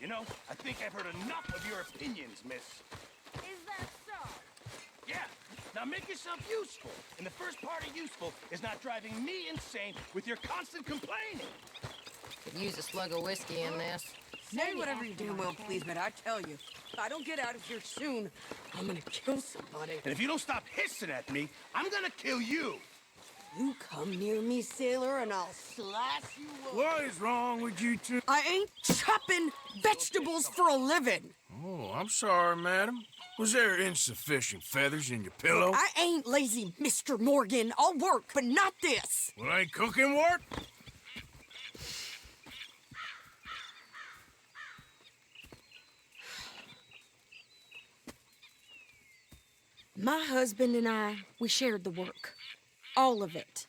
You know, I think I've heard enough of your opinions, miss. Is that so? Yeah, now make yourself useful. And the first part of useful is not driving me insane with your constant complaining. Could use a slug of whiskey in this. Say whatever you damn well please, but I tell you, if I don't get out of here soon, I'm gonna kill somebody. And if you don't stop hissing at me, I'm gonna kill you. You come near me, sailor, and I'll slice you up. What is wrong with you two? I ain't chopping vegetables for a living. Oh, I'm sorry, madam. Was there insufficient feathers in your pillow? I ain't lazy, Mr. Morgan. I'll work, but not this. Well, ain't cooking work? My husband and I, we shared the work. All of it.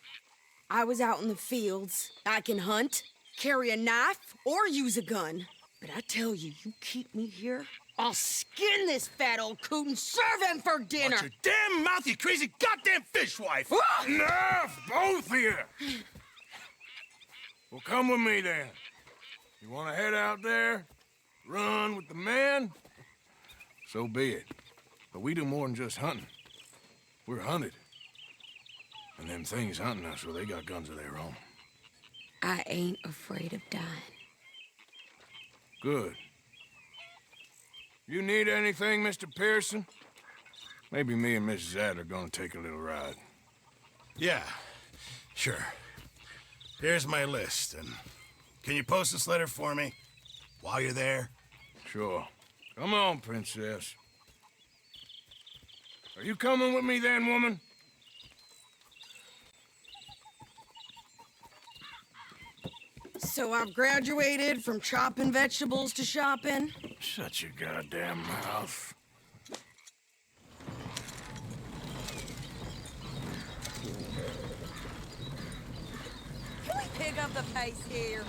I was out in the fields. I can hunt, carry a knife, or use a gun. But I tell you, you keep me here, I'll skin this fat old coot and serve him for dinner. Watch your damn mouth, you crazy goddamn fishwife! Enough, both of you! Well, come with me, then. You want to head out there, run with the men? So be it. But we do more than just hunting. We're hunted. And them things hunting us, well, they got guns of their own. I ain't afraid of dying. Good. You need anything, Mr. Pearson? Maybe me and Mrs. Adler are gonna take a little ride. Yeah, sure. Here's my list, and can you post this letter for me while you're there? Sure. Come on, Princess. Are you coming with me then, woman? So I've graduated from chopping vegetables to shopping. Shut your goddamn mouth. Can we pick up the pace here?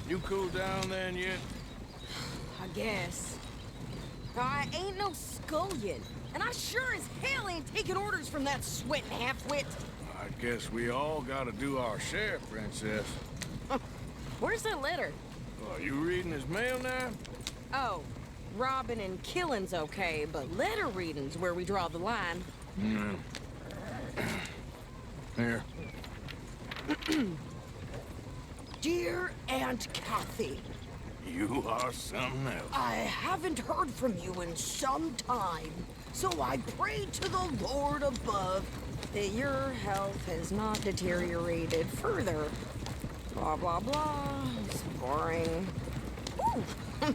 You cooled down then yet? I guess. I ain't no scullion, and I sure as hell ain't taking orders from that sweating half-wit. I guess we all gotta do our share, Princess. Where's that letter? Are you reading his mail now? Oh, robbing and killing's okay, but letter reading's where we draw the line. Mm. Here. Dear Aunt Kathy, You are something else. I haven't heard from you in some time, so I pray to the Lord above that your health has not deteriorated further. Blah, blah, blah. It's boring. Ooh.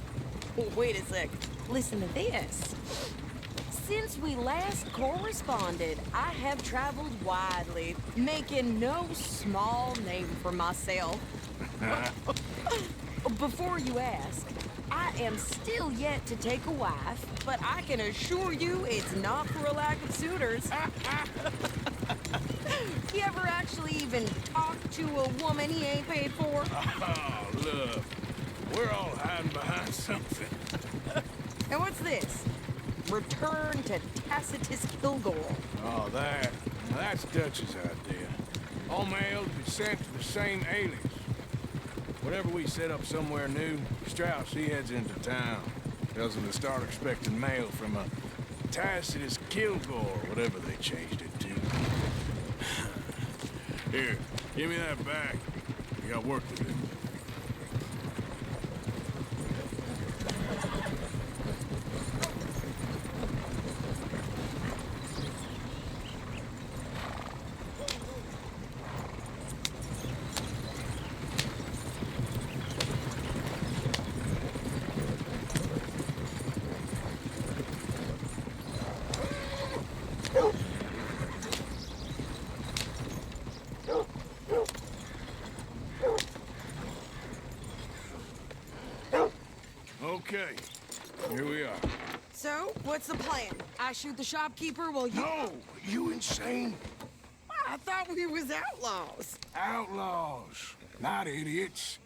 Wait a sec. Listen to this. Since we last corresponded, I have traveled widely, making no small name for myself. Before you ask, I am still yet to take a wife, but I can assure you it's not for a lack of suitors. You ever actually even talk to a woman he ain't paid for? Oh, look. We're all hiding behind something. And what's this? Return to Tacitus Kilgore. Oh, that's Dutch's idea. All mail to be sent to the same alias. Whenever we set up somewhere new, Strauss, he heads into town. Tells them to start expecting mail from a Tacitus Kilgore, whatever they changed it to. Here, give me that back. We got work to do. Okay, here we are. So, what's the plan? I shoot the shopkeeper while you... No, you insane? I thought we was outlaws. Outlaws, not idiots.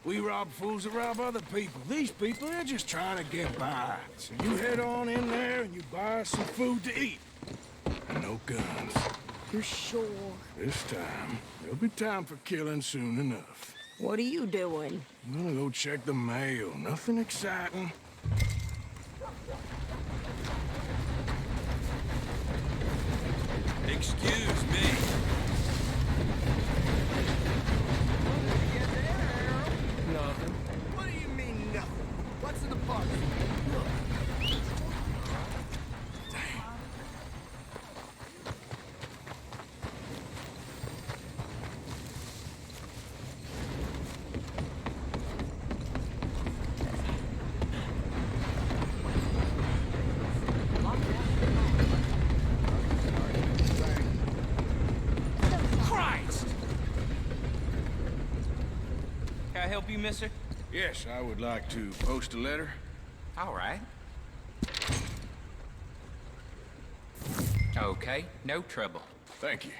We rob fools that rob other people. These people, they're just trying to get by. So you head on in there and you buy some food to eat. And no guns. You're sure? This time, there'll be time for killing soon enough. What are you doing? I'm gonna go check the mail. Nothing exciting. Excuse me. Nothing. What do you mean, nothing? What's in the box? Christ! Can I help you, mister? Yes, I would like to post a letter. All right. Okay, no trouble. Thank you.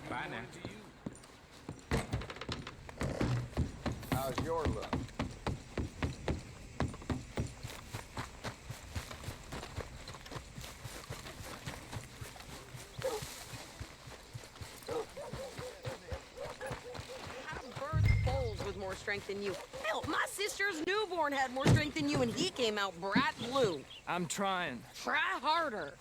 Bye now. How's your luck? I birthed foals with more strength than you. Hell, my sister's newborn had more strength than you, and he came out bright blue. I'm trying. Try harder.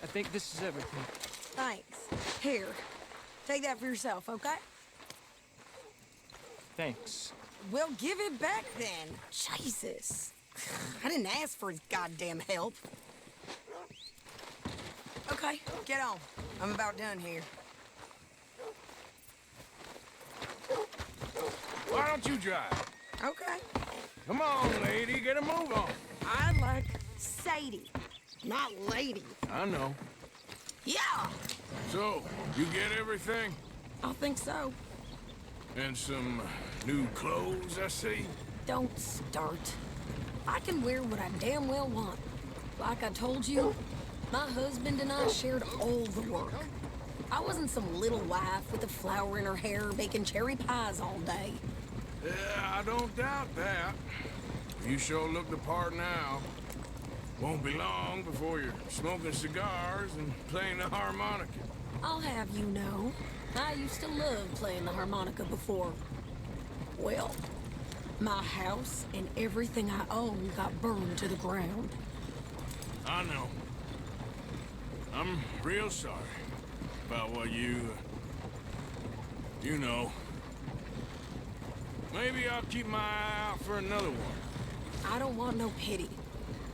I think this is everything. Thanks. Here, take that for yourself, okay? Thanks. Well, give it back then. Jesus. I didn't ask for his goddamn help. Okay, get on. I'm about done here. Why don't you drive? Okay. Come on, lady, get a move on. I like Sadie, not lady. I know. Yeah, So, you get everything? I think so. And some new clothes, I see? Don't start. I can wear what I damn well want. Like I told you, my husband and I shared all the work. I wasn't some little wife with a flower in her hair baking cherry pies all day. Yeah, I don't doubt that. You sure look the part now. Won't be long before you're smoking cigars and playing the harmonica. I'll have you know, I used to love playing the harmonica before. Well, my house and everything I own got burned to the ground. I know. I'm real sorry about what you know. Maybe I'll keep my eye out for another one. I don't want no pity.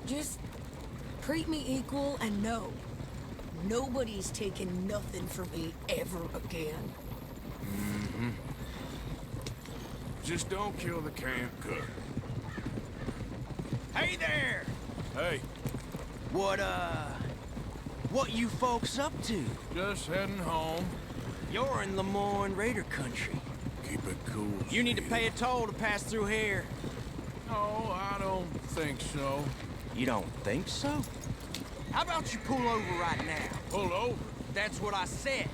Just treat me equal and know nobody's taking nothing from me ever again. Just don't kill the camp cook. Hey there! Hey, What you folks up to? just heading home. You're in Lemoyne Raider country. Keep it cool. You need to Steve. pay a toll to pass through here. No, I don't think so. You don't think so? How about you pull over right now? Pull over. That's what I said.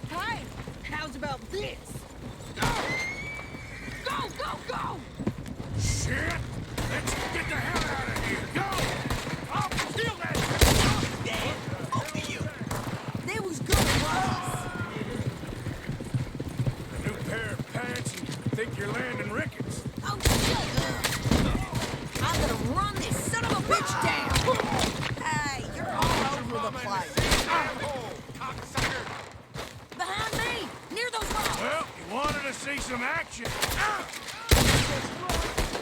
Hey, how's about this? Go! Go, go, go! Shit! Let's get the hell out of here. Go! I'll kill that. Damn, both of you. They was good ones. A new pair of pants and think you're landing rickets. Oh, shut up! I'm gonna run this son of a bitch down! Hey, you're all over the place. Asshole, cocksucker. Behind me! Near those rocks! Well, you wanted to see some action.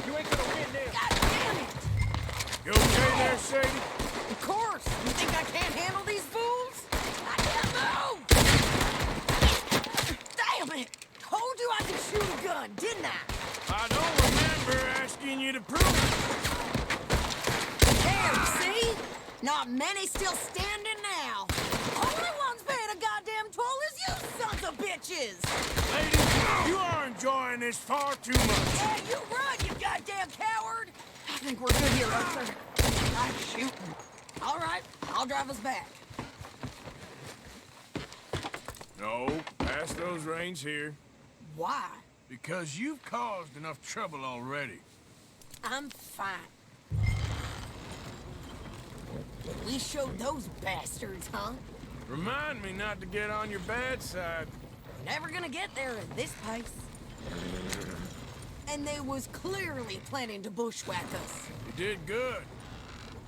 You ain't gonna win this. God damn it! You okay there, Sadie? Of course! You think I can't handle these fools? I can't move! Damn it! Told you I could shoot a gun, didn't I? I don't remember asking you to prove it. There, see? Not many still standing now. Only one's paying a goddamn toll is you sons of bitches! Lady, you are enjoying this far too much. Yeah, you run, you goddamn coward! I think we're good here, Arthur. I'm shooting. All right, I'll drive us back. No, pass those reins here. Why? Because you've caused enough trouble already. I'm fine. We showed those bastards, huh? Remind me not to get on your bad side. Never gonna get there at this pace. And they was clearly planning to bushwhack us. You did good.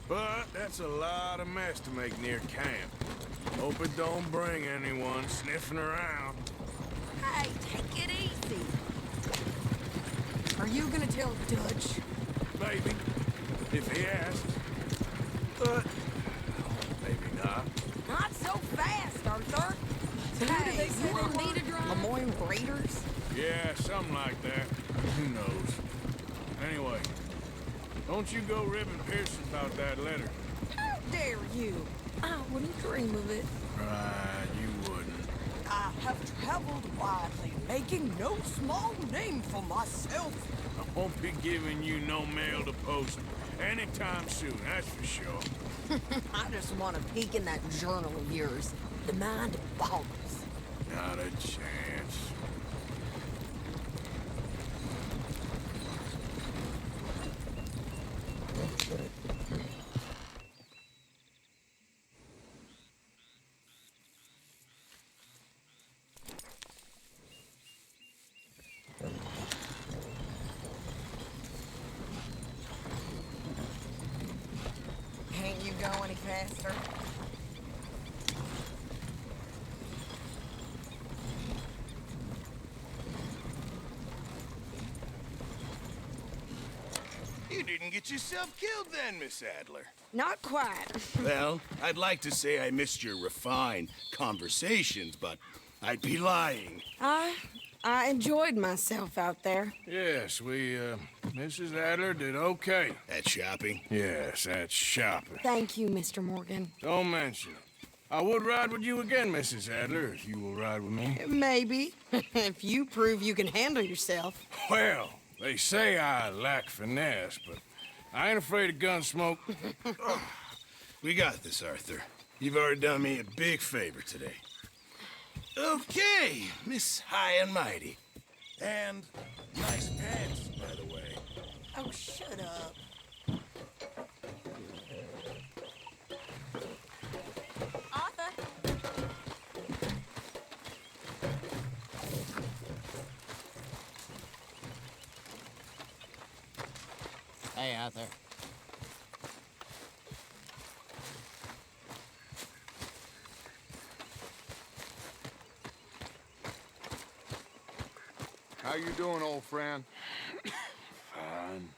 But that's a lot of mess to make near camp. Hope it don't bring anyone sniffing around. Hey, take it easy. Are you gonna tell Dutch? Maybe, if he asks. But maybe not. Not so fast, Arthur. Hey, you want me to drive? Lemoyne Raiders? Yeah, something like that. Who knows? Anyway, don't you go ribbing Pearson about that letter. How dare you? I wouldn't dream of it. Right, you wouldn't. I have traveled widely, making no small name for myself. I won't be giving you no mail to post anytime soon, that's for sure. I just want to peek in that journal of yours. The mind boggles. Not a chance. Can't you go any faster? You didn't get yourself killed then, Miss Adler. Not quite. Well, I'd like to say I missed your refined conversations, but I'd be lying. I enjoyed myself out there. Yes, Mrs. Adler did okay. At shopping? Yes, that's shopping. Thank you, Mr. Morgan. Don't mention it. I would ride with you again, Mrs. Adler, if you will ride with me. Maybe. If you prove you can handle yourself. Well, they say I lack finesse, but I ain't afraid of gun smoke. We got this, Arthur. You've already done me a big favor today. Okay, Miss High and Mighty. And nice pants, by the way. Oh, shut up. Arthur. Hey, Arthur. How you doing, old friend? Fine.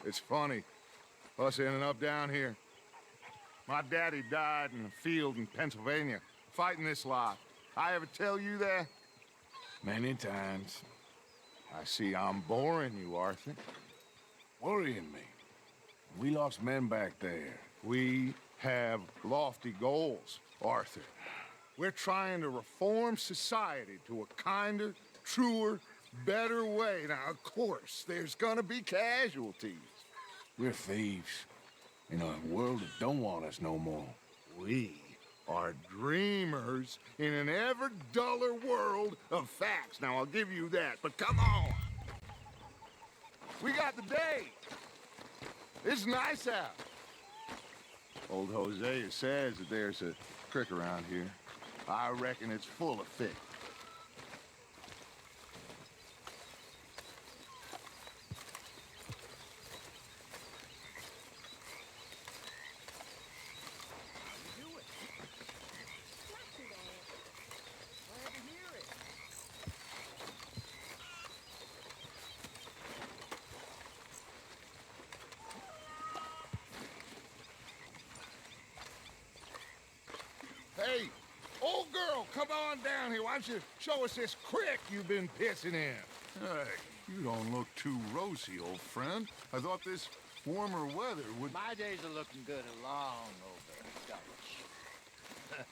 It's funny, us ending up down here. My daddy died in a field in Pennsylvania, fighting this lot. I ever tell you that? Many times. I see I'm boring you, Arthur. Worrying me. We lost men back there. We have lofty goals, Arthur. We're trying to reform society to a kinder, truer, better way. Now, of course, there's gonna be casualties. We're thieves. In a world that don't want us no more. We are dreamers in an ever duller world of facts. Now, I'll give you that, but come on. We got the day. It's nice out. Old Hosea says that there's a creek around here. I reckon it's full of fish. Hey, old girl, come on down here. Why don't you show us this creek you've been pissing in? Hey, you don't look too rosy, old friend. I thought this warmer weather would... My days are looking good along over Dutch.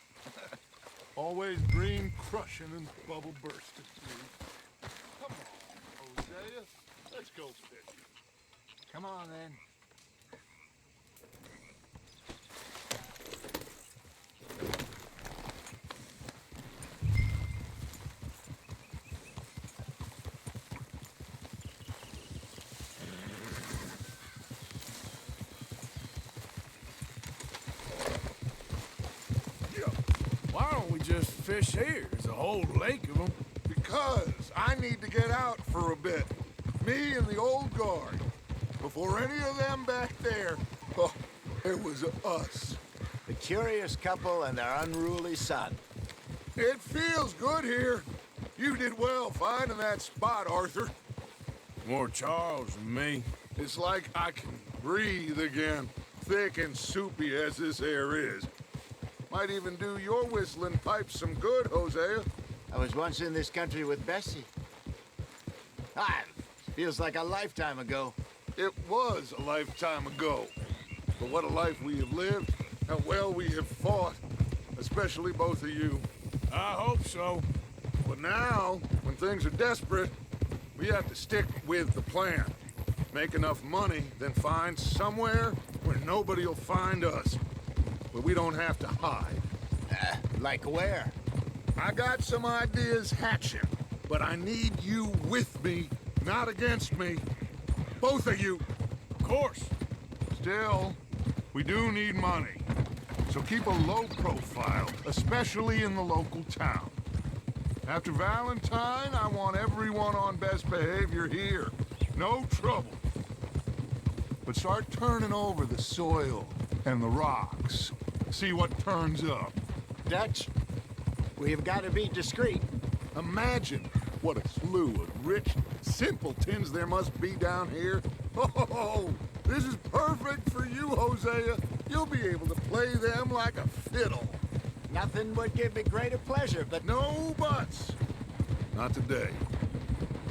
Always dream crushing and bubble bursting. Come on, Hosea. Let's go fishing. Come on, then. just fish here? There's a whole lake of them. Because I need to get out for a bit. Me and the old guard. Before any of them back there, oh, it was us. The curious couple and their unruly son. It feels good here. You did well finding that spot, Arthur. More Charles than me. It's like I can breathe again, thick and soupy as this air is. Might even do your whistling pipes some good, Hosea. I was once in this country with Bessie. Feels like a lifetime ago. It was a lifetime ago. But what a life we have lived, how well we have fought, especially both of you. I hope so. But now, when things are desperate, we have to stick with the plan. Make enough money, then find somewhere where nobody will find us. Where we don't have to hide. Like where? I got some ideas hatching, but I need you with me, not against me. Both of you. Of course. Still, we do need money. So keep a low profile, especially in the local town. After Valentine, I want everyone on best behavior here. No trouble. But start turning over the soil and the rocks. See what turns up. Dutch, we've got to be discreet. Imagine what a slew of rich simpletons there must be down here. Oh, this is perfect for you, Hosea. You'll be able to play them like a fiddle. Nothing would give me greater pleasure, but No buts. Not today.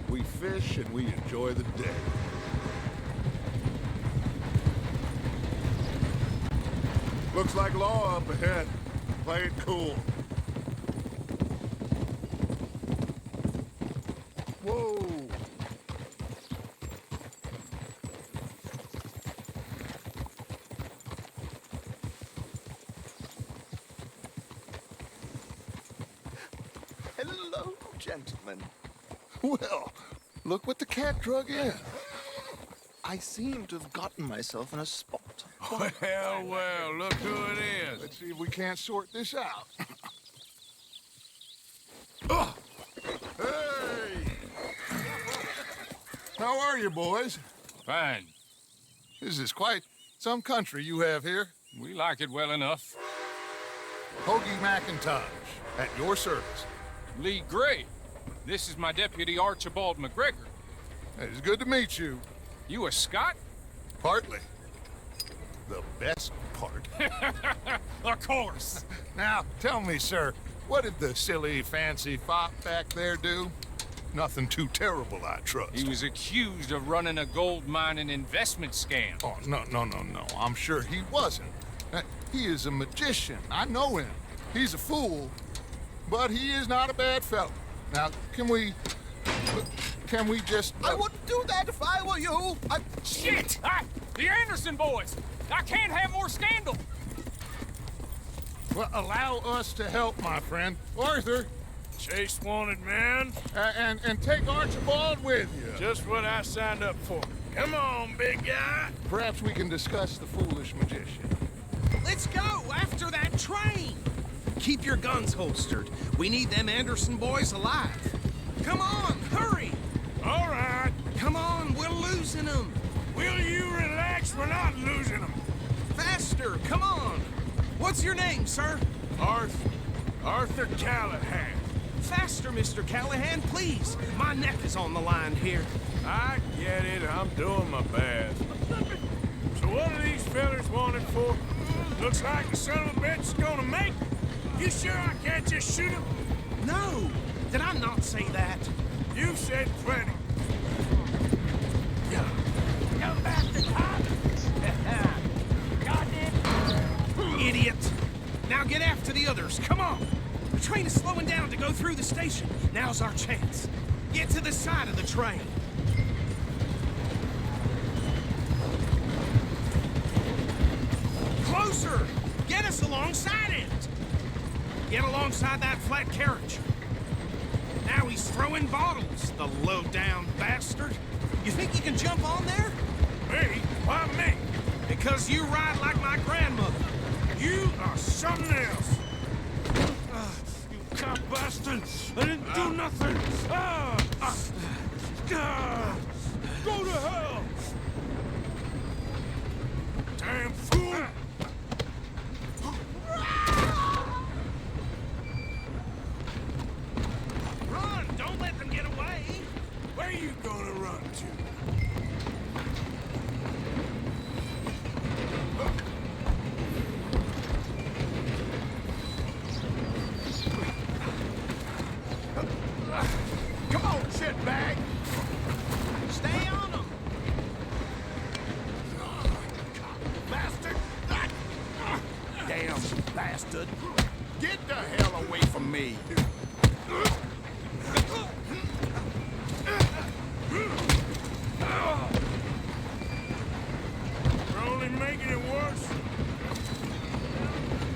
We fish and we enjoy the day. Looks like law up ahead. Play it cool. Whoa. hello, gentlemen. Well, look what the cat drug in. I seem to have gotten myself in a spot. Well, look who it is. Let's see if we can't sort this out. Oh! Hey! How are you, boys? Fine. This is quite some country you have here. We like it well enough. Hoagie McIntosh, at your service. Lee Gray. This is my deputy Archibald McGregor. It's good to meet you. You a Scot? Partly. The best part. Of course. Now, tell me, sir, what did the silly, fancy fop back there do? Nothing too terrible, I trust. He was accused of running a gold mining investment scam. Oh, no. I'm sure he wasn't. He is a magician. I know him. He's a fool, but he is not a bad fellow. Now, can we just... I wouldn't do that if I were you. Shit! The Anderson boys! I can't have more scandal! Well, allow us to help, my friend. Arthur, Chase wanted man. and take Archibald with you. Just what I signed up for. Come on, big guy. Perhaps we can discuss the foolish magician. Let's go after that train. Keep your guns holstered. We need them Anderson boys alive. Come on, hurry. All right. Come on, we're losing them. Will you relax? We're not losing them. Faster, come on. What's your name, sir? Arthur Callahan. Faster, Mr. Callahan, please. My neck is on the line here. I get it. I'm doing my best. So what are these fellers wanted for? Looks like the son of a bitch is gonna make. You sure I can't just shoot him? No, did I not say that? You said plenty. Come back to top! Goddamn! Idiot! Now get after the others, come on! The train is slowing down to go through the station. Now's our chance. Get to the side of the train. Closer! Get us alongside it! Get alongside that flat carriage. Now he's throwing bottles, the low-down bastard. You think you can jump on there? Me? Why me? Because you ride like my grandmother. You are something else. Stop, bastard! I didn't do nothing! Go to hell! Damn fool! Run! Don't let them get away! Where you gonna run to? Come on, shitbag! Stay on them! Bastard! Damn bastard! Get the hell away from me! We're only making it worse.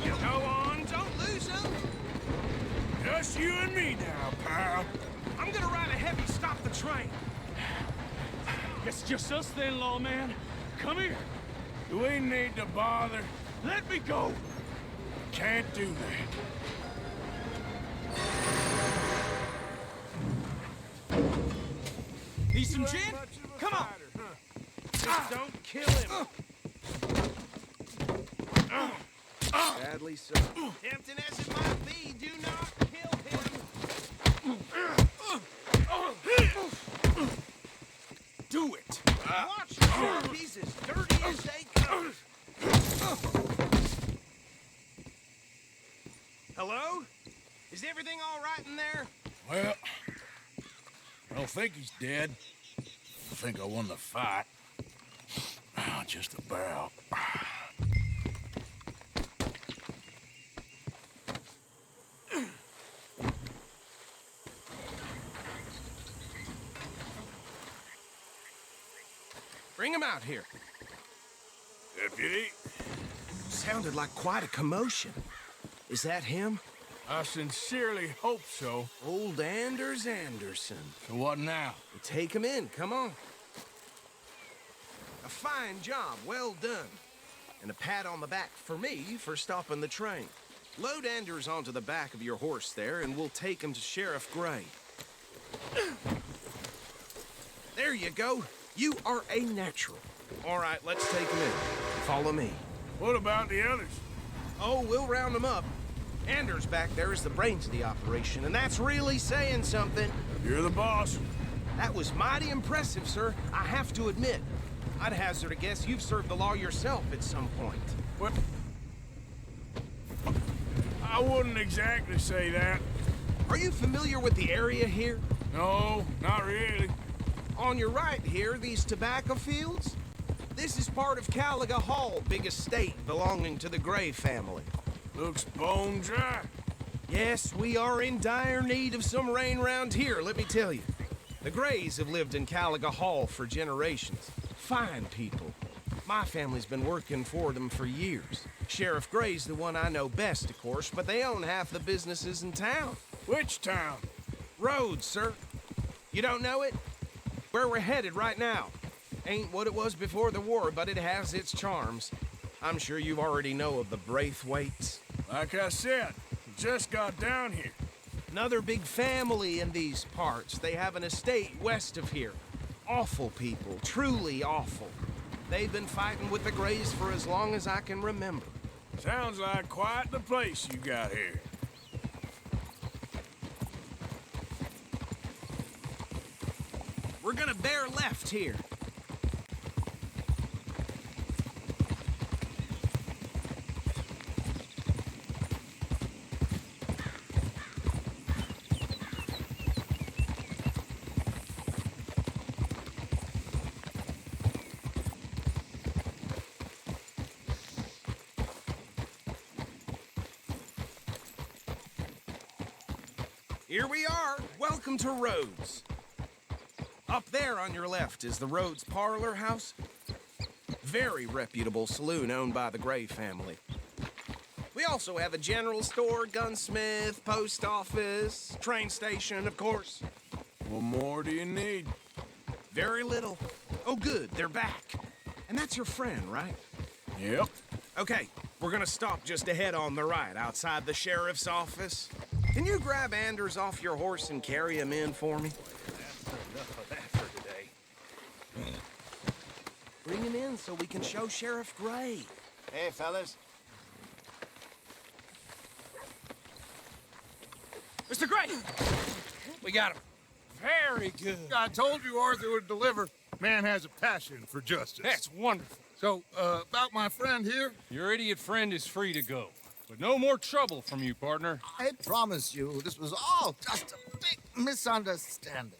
Go on, don't lose them! Just you and me now, pal. I'm gonna ride a heavy, stop the train! It's just us then, lawman. Come here. Do we need to bother? Let me go. Can't do that. Need some gin? Come on! Just don't kill him! Sadly so. Tempting as it might be, do not kill him! Do it! Watch yourself, he's as dirty as they come! Hello? Is everything all right in there? Well, I don't think he's dead. I think I won the fight. Just about. Bring him out here. Deputy, Sounded like quite a commotion. Is that him? I sincerely hope so. Old Anders Anderson. So what now? Take him in, come on. A fine job, well done. And a pat on the back for me for stopping the train. Load Anders onto the back of your horse there, and we'll take him to Sheriff Gray. There you go. You are a natural. All right, let's take him in. Follow me. What about the others? Oh, we'll round them up. Anders back there is the brains of the operation, and that's really saying something. You're the boss. That was mighty impressive, sir. I have to admit. I'd hazard a guess you've served the law yourself at some point. What? I wouldn't exactly say that. Are you familiar with the area here? No, not really. On your right here, these tobacco fields? This is part of Caliga Hall, big estate belonging to the Gray family. Looks bone dry. Yes, we are in dire need of some rain round here, let me tell you. The Grays have lived in Caliga Hall for generations. Fine people. My family's been working for them for years. Sheriff Gray's the one I know best, of course, but they own half the businesses in town. Which town? Rhodes, sir. You don't know it? Where we're headed right now. Ain't what it was before the war, but it has its charms. I'm sure you already know of the Braithwaites. Like I said, just got down here. Another big family in these parts. They have an estate west of here. Awful people, truly awful. They've been fighting with the Grays for as long as I can remember. Sounds like quite the place you got here. We're gonna bear left here. Here we are. Welcome to Rhodes. Up there on your left is the Rhodes Parlor House. Very reputable saloon owned by the Gray family. We also have a general store, gunsmith, post office, train station, of course. What more do you need? Very little. Oh, good, they're back. And that's your friend, right? Yep. Okay, we're gonna stop just ahead on the right, outside the sheriff's office. Can you grab Anders off your horse and carry him in for me? Enough of that for today. Bring him in so we can show Sheriff Gray. Hey, fellas. Mr. Gray! We got him. Very good. I told you Arthur would deliver. Man has a passion for justice. That's wonderful. So, about my friend here? Your idiot friend is free to go. But no more trouble from you, partner. I promise you, this was all just a big misunderstanding.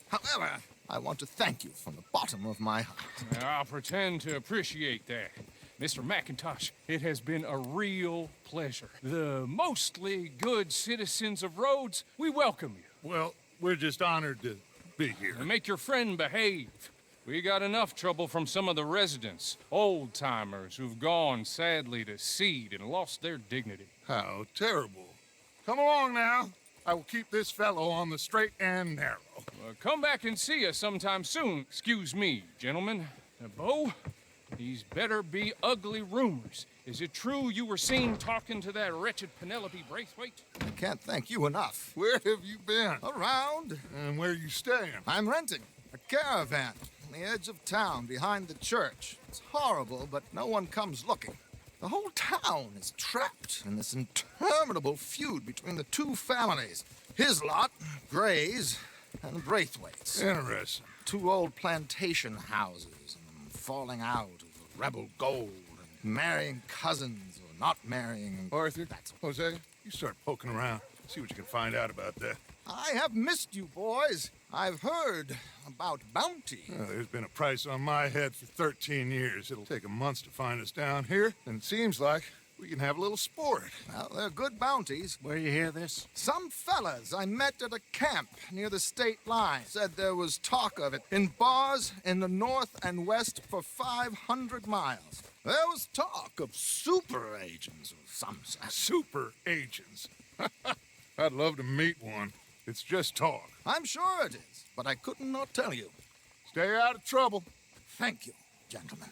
However, I want to thank you from the bottom of my heart. I'll pretend to appreciate that. Mr. McIntosh, it has been a real pleasure. The mostly good citizens of Rhodes, we welcome you. Well, we're just honored to be here. And make your friend behave. We got enough trouble from some of the residents, old-timers who've gone, sadly, to seed and lost their dignity. How terrible. Come along now. I will keep this fellow on the straight and narrow. Come back and see us sometime soon. Excuse me, gentlemen. Bo, these better be ugly rumors. Is it true you were seen talking to that wretched Penelope Braithwaite? I can't thank you enough. Where have you been? Around. And where are you staying? I'm renting a caravan on the edge of town behind the church. It's horrible, but no one comes looking. The whole town is trapped in this interminable feud between the two families. His lot, Gray's, and Braithwaite's. Interesting. Two old plantation houses, and falling out over rebel gold, and marrying cousins or not marrying. Arthur, Jose, you start poking around. See what you can find out about that. I have missed you, boys. I've heard about bounty. There's been a price on my head for 13 years. It'll take 'em months to find us down here, and it seems like we can have a little sport. Well, they're good bounties. Where you hear this? Some fellas I met at a camp near the state line said there was talk of it in bars in the north and west for 500 miles. There was talk of super agents of some sort. Super agents. I'd love to meet one. It's just talk. I'm sure it is, but I couldn't not tell you. Stay out of trouble. Thank you, gentlemen.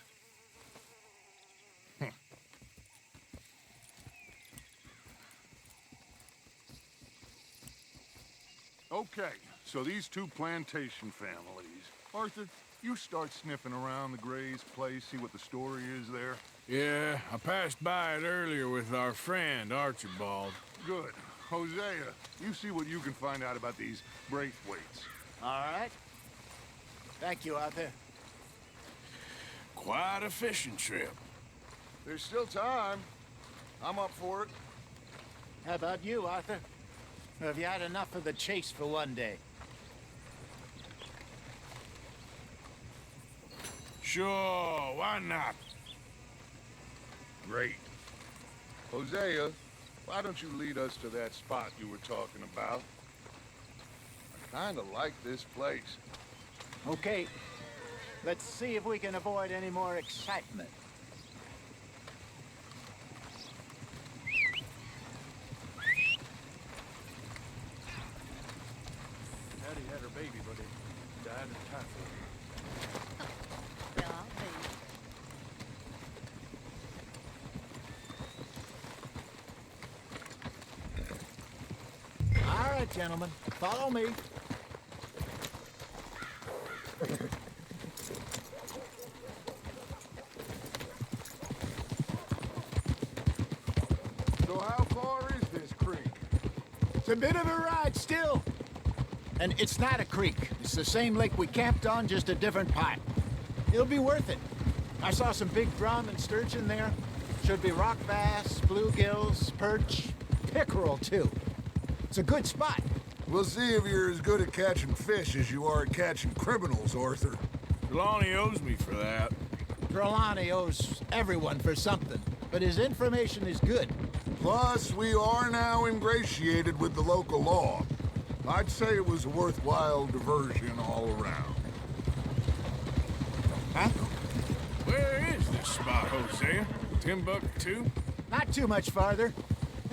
Okay, so these two plantation families. Arthur, you start sniffing around the Gray's place, see what the story is there. Yeah, I passed by it earlier with our friend, Archibald. Good. Hosea, you see what you can find out about these Braithwaites. All right. Thank you, Arthur. Quite a fishing trip. There's still time. I'm up for it. How about you, Arthur? Or have you had enough of the chase for one day? Sure, why not? Great. Hosea, why don't you lead us to that spot you were talking about? I kinda like this place. Okay. Let's see if we can avoid any more excitement. Daddy had her baby, but it died of typhoid. All right, gentlemen. Follow me. So how far is this creek? It's a bit of a ride still. And it's not a creek. It's the same lake we camped on, just a different part. It'll be worth it. I saw some big drum and sturgeon there. Should be rock bass, bluegills, perch, pickerel, too. It's a good spot. We'll see if you're as good at catching fish as you are at catching criminals, Arthur. Trelawney owes me for that. Trelawney owes everyone for something, but his information is good. Plus, we are now ingratiated with the local law. I'd say it was a worthwhile diversion all around. Huh? Where is this spot, Hosea? Timbuktu? Not too much farther.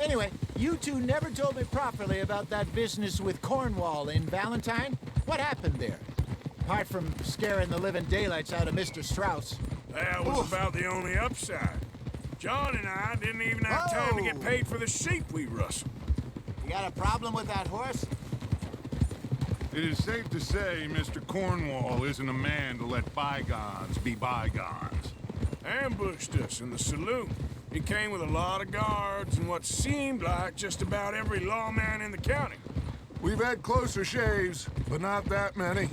Anyway, you two never told me properly about that business with Cornwall in Valentine. What happened there? Apart from scaring the living daylights out of Mr. Strauss. That was about the only upside. John and I didn't even have time to get paid for the sheep we rustled. got a problem with that horse? It is safe to say Mr. Cornwall isn't a man to let bygones be bygones. Ambushed us in the saloon. He came with a lot of guards and what seemed like just about every lawman in the county. We've had closer shaves, but not that many.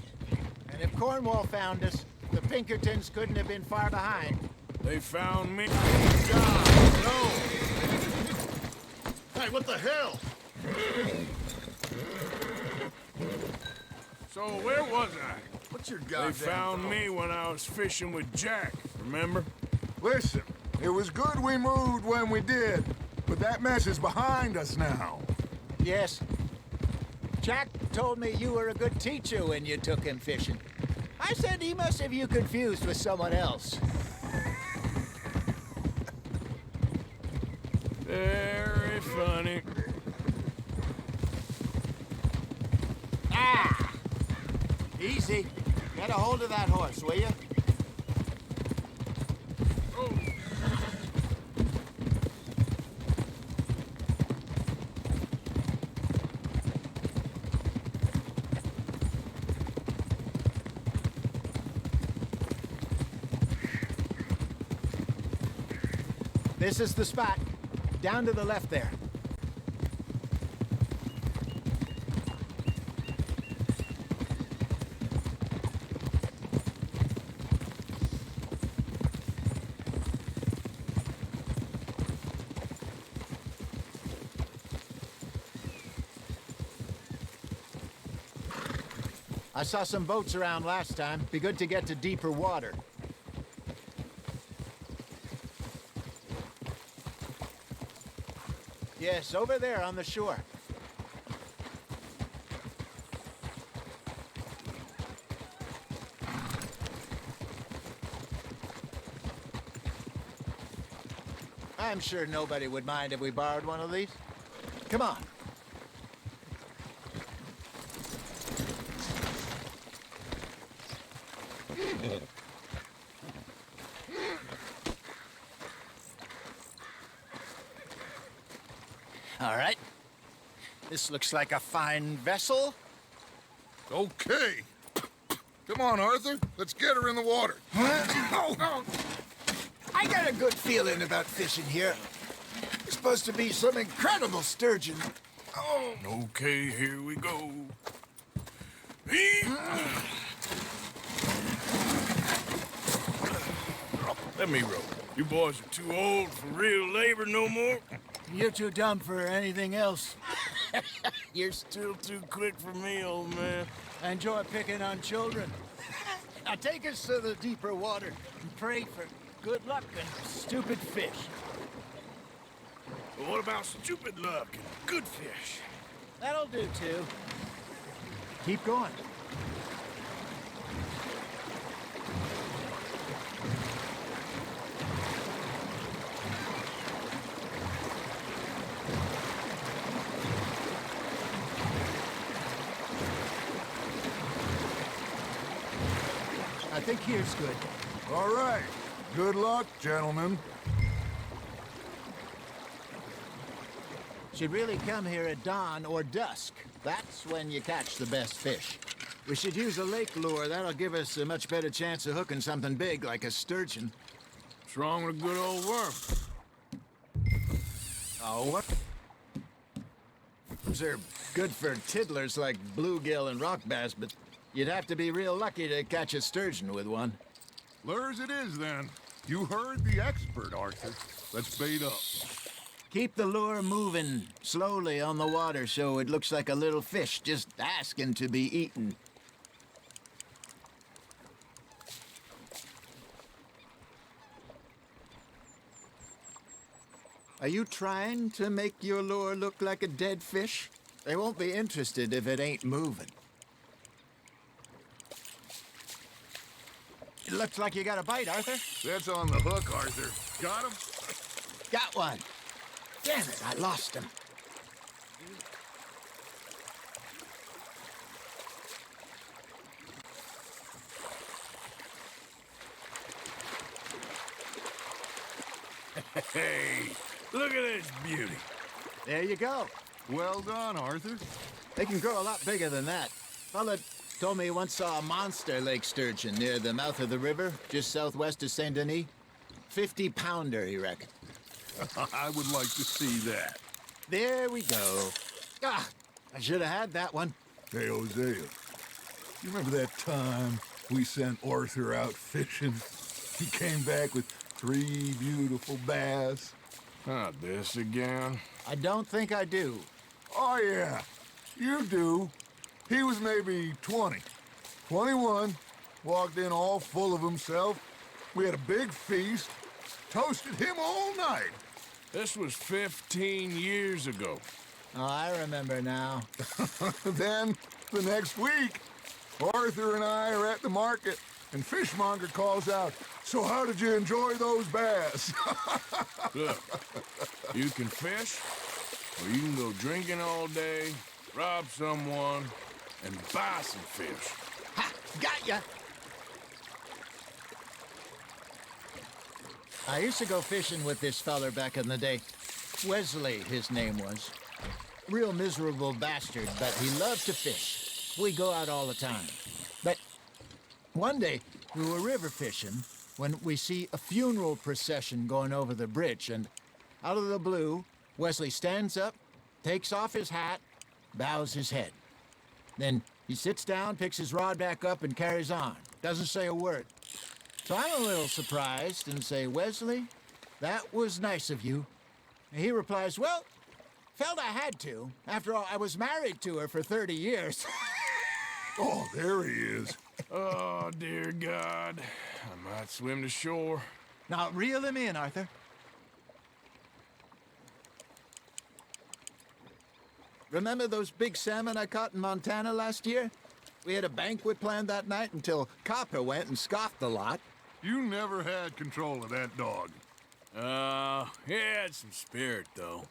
And if Cornwall found us, the Pinkertons couldn't have been far behind. They found me. No! Hey, what the hell? So where was I? What's your goddamn They found problem? me when I was fishing with Jack, remember? Listen, it was good we moved when we did, but that mess is behind us now. Yes. Jack told me you were a good teacher when you took him fishing. I said he must have you confused with someone else. Very funny. Ah! Easy. Get a hold of that horse, will you? Oh. This is the spot. Down to the left there. I saw some boats around last time. Be good to get to deeper water. Yes, over there on the shore. I'm sure nobody would mind if we borrowed one of these. Come on. All right. This looks like a fine vessel. Okay. Come on, Arthur. Let's get her in the water. Oh. I got a good feeling about fishing here. It's supposed to be some incredible sturgeon. Oh. Okay, here we go. Let me row. You boys are too old for real labor no more. You're too dumb for anything else. You're still too quick for me, old man. I enjoy picking on children. Now take us to the deeper water and pray for good luck and stupid fish. But what about stupid luck and good fish? That'll do, too. Keep going. I think here's good. All right. Good luck, gentlemen. Should really come here at dawn or dusk. That's when you catch the best fish. We should use a lake lure. That'll give us a much better chance of hooking something big like a sturgeon. What's wrong with a good old worm? Oh, what? Those are good for tiddlers like bluegill and rock bass, but you'd have to be real lucky to catch a sturgeon with one. Lures it is, then. You heard the expert, Arthur. Let's bait up. Keep the lure moving slowly on the water so it looks like a little fish just asking to be eaten. Are you trying to make your lure look like a dead fish? They won't be interested if it ain't moving. It looks like you got a bite, Arthur. That's on the hook, Arthur. Got him? Got one. Damn it, I lost him. Hey, look at this beauty. There you go. Well done, Arthur. They can grow a lot bigger than that. Fella told me he once saw a monster lake sturgeon near the mouth of the river, just southwest of Saint Denis. 50-pounder, he reckoned. I would like to see that. There we go. Ah, I should have had that one. Hey, Hosea, you remember that time we sent Arthur out fishing? He came back with 3 beautiful bass. Not this again. I don't think I do. Oh, yeah, you do. He was maybe 20, 21, walked in all full of himself. We had a big feast, toasted him all night. This was 15 years ago. Oh, I remember now. Then, the next week, Arthur and I are at the market, and Fishmonger calls out, "So how did you enjoy those bass?" Look, you can fish, or you can go drinking all day, rob someone, and buy some fish. Ha! Got ya! I used to go fishing with this feller back in the day. Wesley, his name was. Real miserable bastard, but he loved to fish. We go out all the time. But one day, we were river fishing when we see a funeral procession going over the bridge, and out of the blue, Wesley stands up, takes off his hat, bows his head. Then he sits down, picks his rod back up, and carries on. Doesn't say a word. So I'm a little surprised and say, "Wesley, that was nice of you." And he replies, "Well, felt I had to. After all, I was married to her for 30 years. Oh, there he is. Oh, dear God. I might swim to shore. Now reel him in, Arthur. Remember those big salmon I caught in Montana last year? We had a banquet planned that night until Copper went and scoffed the lot. You never had control of that dog. He had some spirit, though.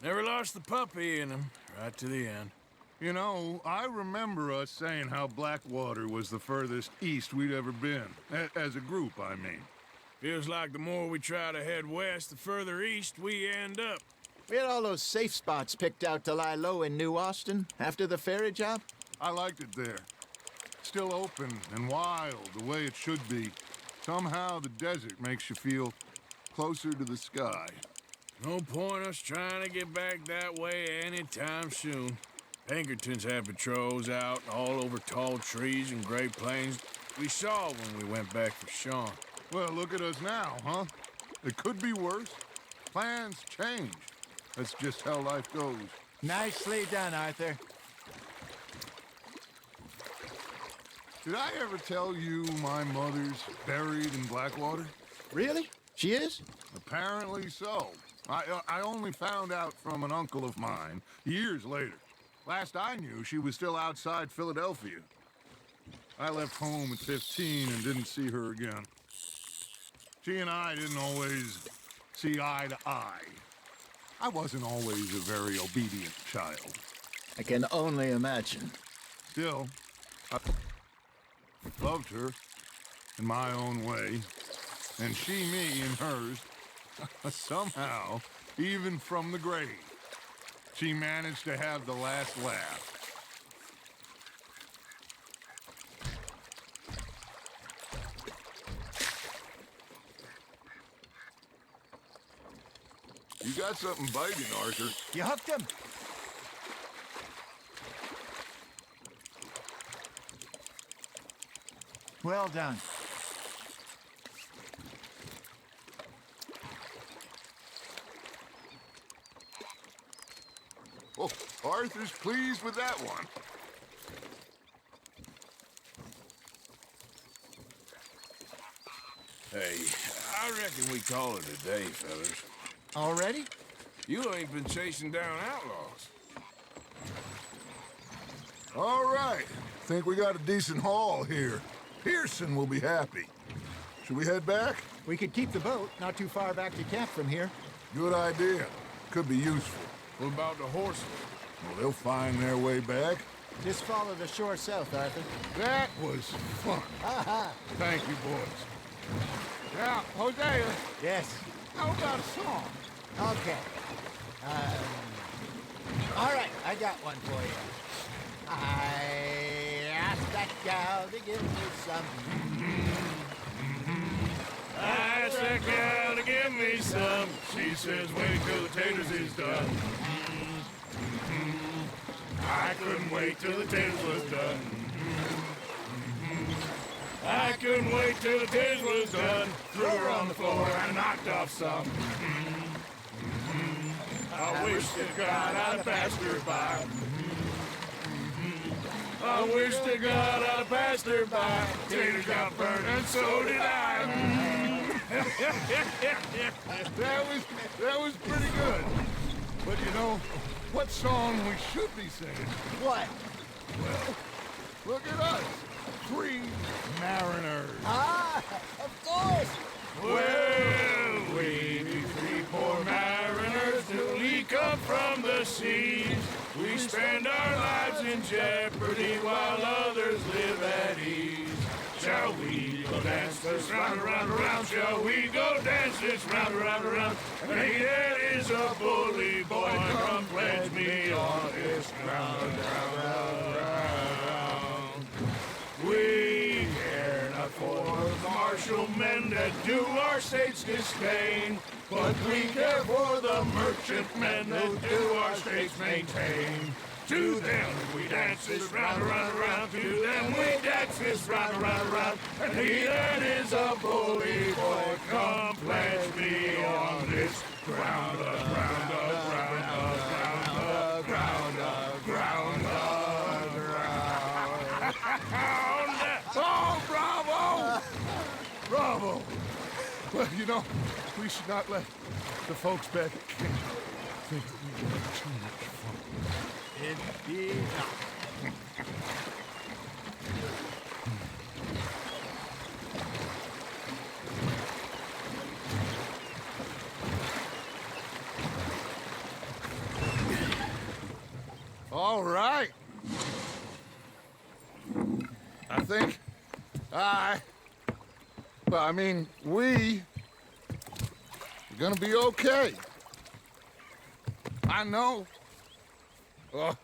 Never lost the puppy in him, right to the end. You know, I remember us saying how Blackwater was the furthest east we'd ever been. As a group, I mean. Feels like the more we try to head west, the further east we end up. We had all those safe spots picked out to lie low in New Austin after the ferry job. I liked it there. Still open and wild, the way it should be. Somehow the desert makes you feel closer to the sky. No point us trying to get back that way anytime soon. Pinkertons have patrols out all over tall trees and Great Plains. We saw when we went back for Sean. Well, look at us now, huh? It could be worse. Plans change. That's just how life goes. Nicely done, Arthur. Did I ever tell you my mother's buried in Blackwater? Really? She is? Apparently so. I only found out from an uncle of mine years later. Last I knew, she was still outside Philadelphia. I left home at 15 and didn't see her again. She and I didn't always see eye to eye. I wasn't always a very obedient child. I can only imagine. Still, I loved her in my own way, and she me in hers. Somehow, even from the grave, she managed to have the last laugh. You got something biting, Arthur. You hooked him? Well done. Oh, Arthur's pleased with that one. Hey, I reckon we call it a day, fellas. Already? You ain't been chasing down outlaws. All right. Think we got a decent haul here. Pearson will be happy. Should we head back? We could keep the boat not too far back to camp from here. Good idea. Could be useful. What about the horses? Well, they'll find their way back. Just follow the shore south, Arthur. That was fun. Aha! Thank you, boys. Now, Hosea, Yes. how about a song? Okay. All right, I got one for you. I asked that gal to give me some. I asked that gal to give me some. She says, wait till the taters is done. I couldn't wait till the taters was done. I couldn't wait till the taters was done. Threw her on the floor and knocked off some. I wish to God I'd passed her by. I wish to God I'd passed her by. Taters got burned and so did I. That was pretty good. But you know, what song we should be singing? What? Well, look at us. 3 mariners. Ah, of course. Well, we be 3 poor mariners till we come from the seas. We spend our lives in jeopardy while others live at ease. Shall we go dance this round, around, around? Shall we go dance this round, around, around? Hey, that is a bully boy. Come pledge me on this ground, ground, ground. We care not for the martial men that do our state's disdain, but we care for the merchantmen that do our states maintain. To them we dance this round, around, around. To them we dance this round, around, around. And he that is a bully boy, come pledge me on this ground, ground, ground, ground, ground, ground, ground, ground. Oh, bravo! Bravo! Well, you know, we should not let the folks back at camp think that we had too much fun. Indeed not. All right. I think we're gonna be okay. I know. Oh,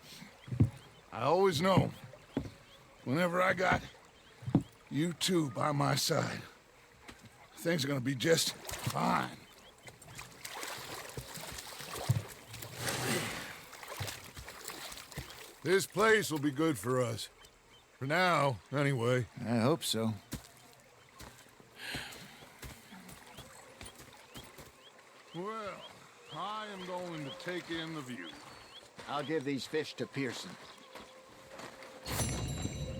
I always know. Whenever I got you two by my side, things are gonna be just fine. This place will be good for us. For now, anyway. I hope so. Well, I am going to take in the view. I'll give these fish to Pearson.